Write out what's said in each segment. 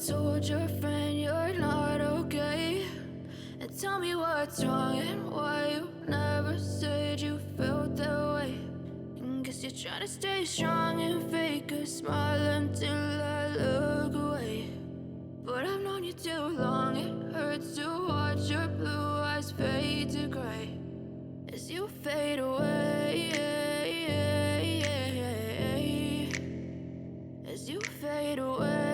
told your friend you're not okay? And tell me what's wrong and why you never said you felt that way. And guess you're trying to stay strong and fake a smile until I look away. But I've known you too long, it hurts to watch your blue eyes fade to gray as you fade away, as you fade away.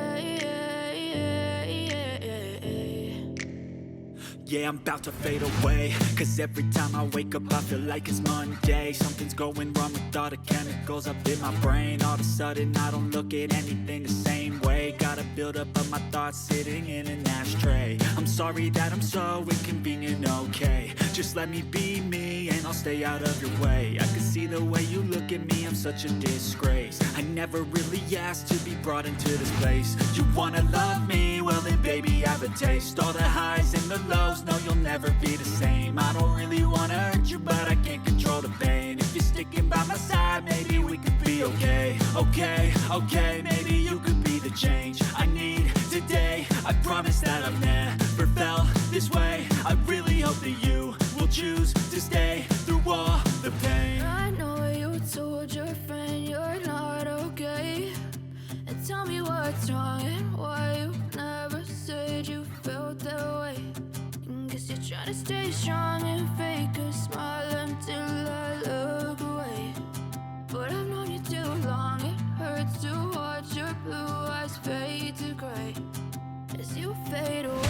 Yeah, I'm about to fade away, cause every time I wake up I feel like it's Monday. Something's going wrong with all the chemicals up in my brain. All of a sudden I don't look at anything the same way. Got a buildup of my thoughts sitting in an ashtray. I'm sorry that I'm so inconvenient, okay? Just let me be me and I'll stay out of your way. I can see the way you look at me, I'm such a disgrace. I never really asked to be brought into this place. You wanna love me? Well then baby I have a taste. All the highs and the lows, no you'll never be the same. I don't really wanna hurt you but I can't control the pain. If you're sticking by my side maybe we could be okay. Okay, maybe you could be the change I need today. I promise that I've never felt this way. I really hope that you will choose to stay through all the pain. I know you told your friend you're not okay. And tell me what's wrong and why you never said you felt that way. And guess you're trying to stay strong and fake a smile until I look away. But I've known you too long, it hurts to watch your blue eyes fade to gray as you fade away,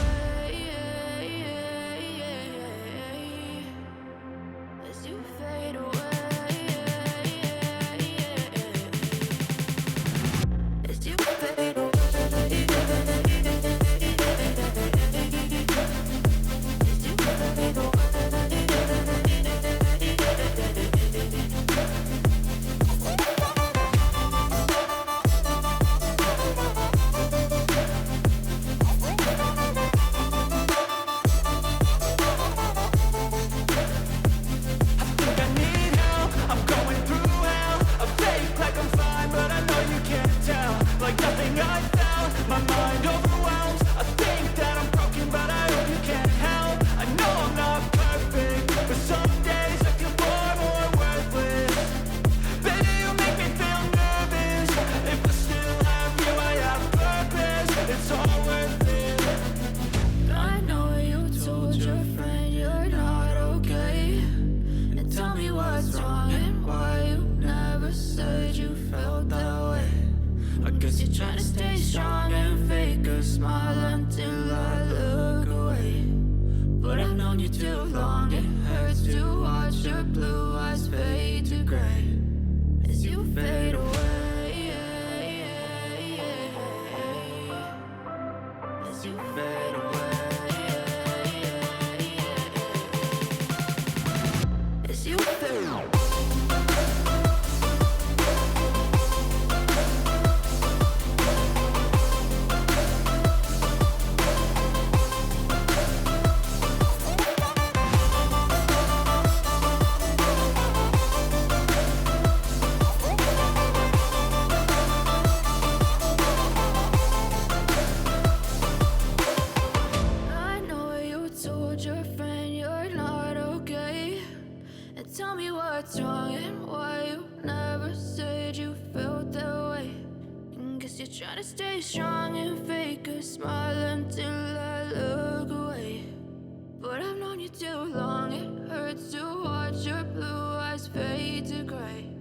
as you fade away, as you fade away. Try to stay strong and fake a smile until I look away. But I've known you too long, it hurts to watch your blue eyes fade to gray